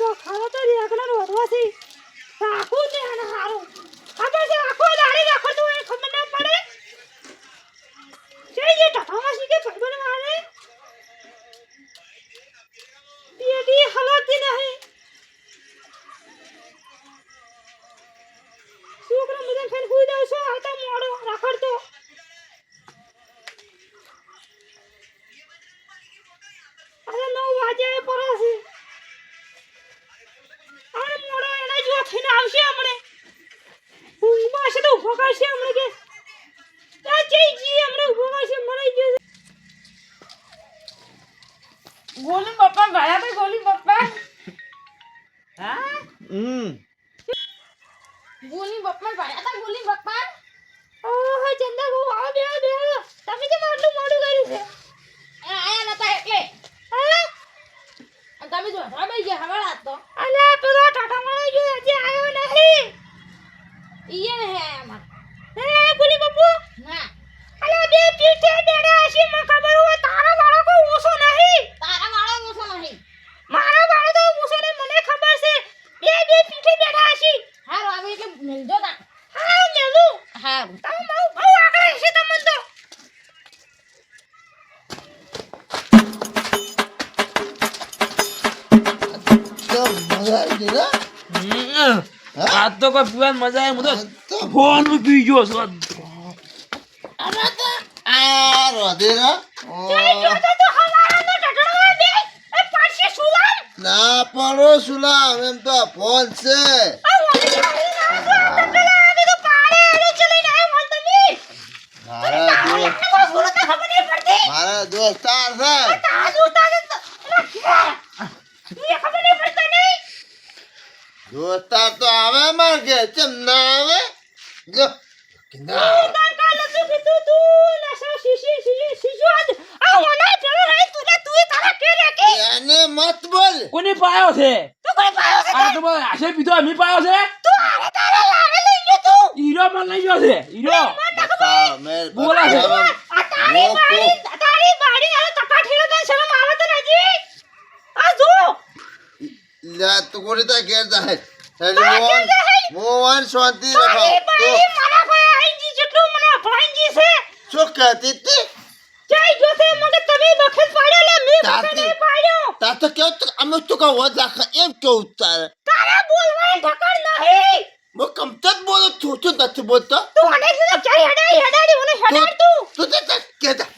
તો ખાવા તો રેગલા રોધવાથી રાખું ને અને હારું ખબર છે આખો દાડી રાખો તો એ ખબર ના પડે જે એ ટકામાં શીખે ભાઈબંધ મારે પેટી હલાતી નહીં છોકરા મદન ફેન હુઈ જાવ છો આવતા મોડો રાખડતો અરે 9 વાગે પરસે અરે મોડો એના જો થઈને આવશે હમણે ઊંઘમાં છે તો ઉભો કરશે હમણે કે આ જઈ હમણે ઉભો કરશે મરાઈ ગયો ગોલી પપ્પા ભાયા ભાઈ ગોલી પપ્પા હા ગોલી પપ્પા ભાયા તા ગોલી પપ્પા ઓહો ચંદા બહુ આવ બે તમે કેમ આટલું મોડું કર્યું છે એ આયા નતા એટલે હા તમે જો ભાઈ ગયા હવાળા તો અલે પેલો ટાટા મારો જો હજી આવ્યો નહીં ઈએ ને હે અમાર હે ગોલી પપ્પુ ના અલે બે પીઠે બેડા છે મને ખબર હોય તારા વાળો કો ઓછો નહીં તારા વાળો ઓછો નહીં મારા વાળો તો ઓછો નહીં મને ખબર છે બે પીઠે બેડા છે હારો આવે એટલે મેલજો તા હા મેલું હા તમે બહુ આગળ છે તમને તો મજા આવી ગઈ આ તો કોઈ પીવાની મજા આવી હું તો ફોન પી ગયો છો આ રોધેરા ના પડો સુલામ એમ તો ફોન છે મારા દોસ્તાર છે દોસ્તાર તો આવે માર કે ચમ ના આવે જો એને મત બોલ કોને પાયો છે આ તો બોલ આશે પીધો અમી પાયો છે હીરો માં લઈ ગયો છે હીરો બોલા છે લે તું કોની તા ઘેર જાય મોહન શાંતિ રાખો શું કહેતી હતી તાર તો કેવું અમે તો કહો રાખે એમ કેવું તારે હું કમતર બોલો છું તું નથી બોલતો તું કહેતા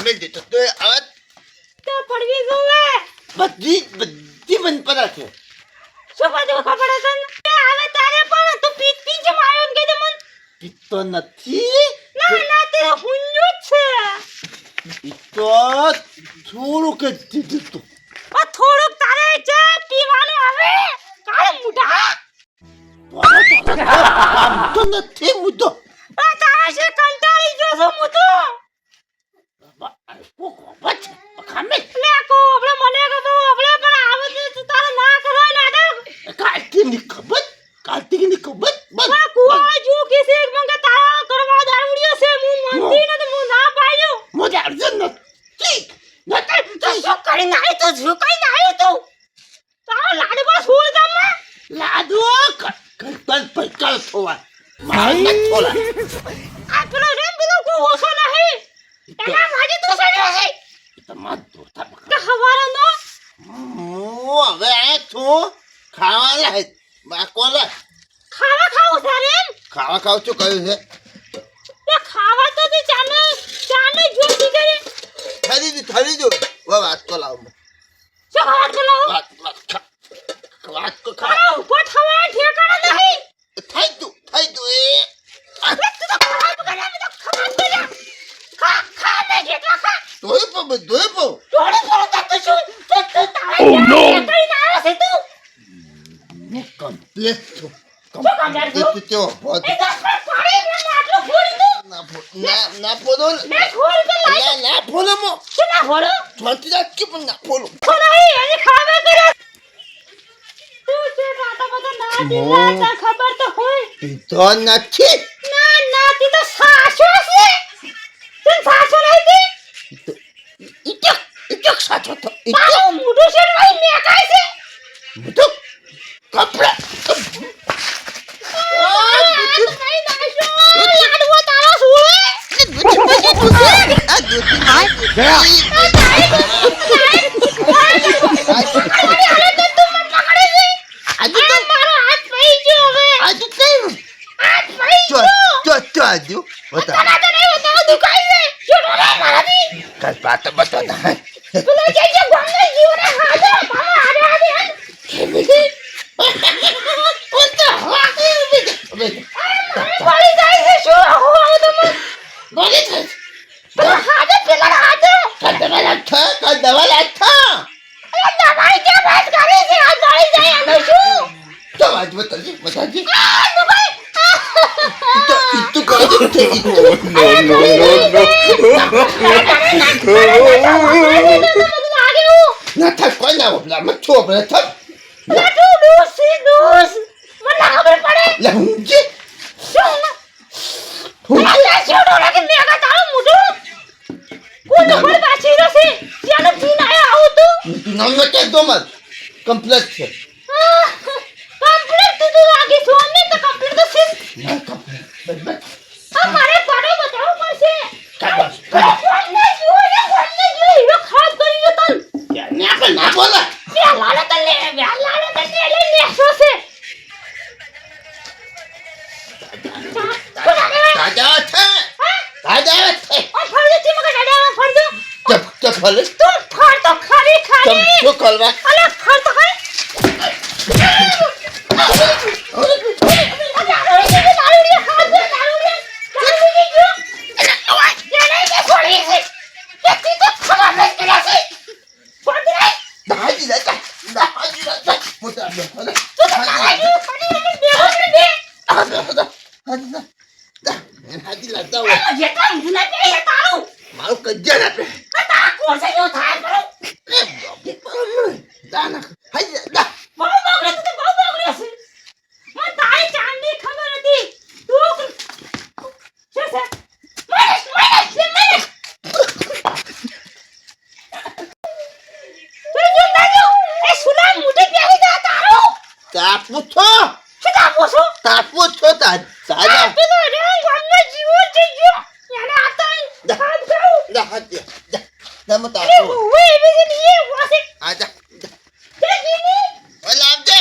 મેલ દીધો તો હવે બધી મન પર છે શું બધું ખબર છે હવે તારે પણ તું પીતી જ માયો કે દે મન પીતો નથી ના તે હુંજો છે પીતો થોડુંક જ દીધું તું આ થોડુંક તારે છે પીવાનું હવે કાળ મુઢા તો નથી મુદ્દો આ તારે છે કંટાળી જો છો મુતો ખામે લે કો આપણે મને કે તો આપણે પણ આવે છે તારે ના કરો નાટક કાલની ખબર બસ આ કુવા જો કે છે મંગે તારા કરવા દારૂડિયો છે હું મંદી ને હું ના પાડ્યો મોજે અર્જન નથી તો શું કરી નાય તો શું કરી નાય તો તારો લાડવા છોડ દમ લાડો કર પૈકા થોવા માર થોલા આ પેલો રેમ પેલો કો ઓછો નહીં એના માજી તો સડ્યો છે તમાર દોસ્તા કે હવારો નો હવે આ તું ખાવા લે બાકોલે ખાવા ખાવ તારે ખાવા શું કહ્યું છે એ ખાવા તો તું ચાને જોતી કરે થરી જો વાત તો લાવ શું વાત કરો વાત તો ખાવા ઉપર થવા ઠેકાણા નહીં થઈ તું એ તું તો ખાવા બગડા મે તો ખાવા તો જા ખા મે જેટલા ખા ધોઈ પો થોડે થોડે તો શું તો તારે Oh, no. કઈ ના આવે છે તું કમ્પ્લીટ છું કમ્પ્લીટ તો એ દસ પર પાડી ને આટલું ફોડી તું ના ફોડો મે ફોડ કે લાઈ ના ફોડો મો શું ના ફોડો છોટી રાખી પણ ના ફોડો નહીં એને ખાવા કરે તું છે રાતા બધા ના દીલા તા ખબર તો હોય પીતો નથી ના તી તો સાચો છે તું સાચો નહીં તી પાછો તો તારું મોઢું છે ને ભાઈ મેકાય છે બધું કપડા કમ્પ્લેટ છે મારે પાડો બતાવવું પડશે ના બોલા તાજા છે ચપ્પલ શું ખોલવા મારું કજ્જા ના પે તાપુ છો તાજા આજા ઓલા આપજે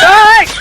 Hey!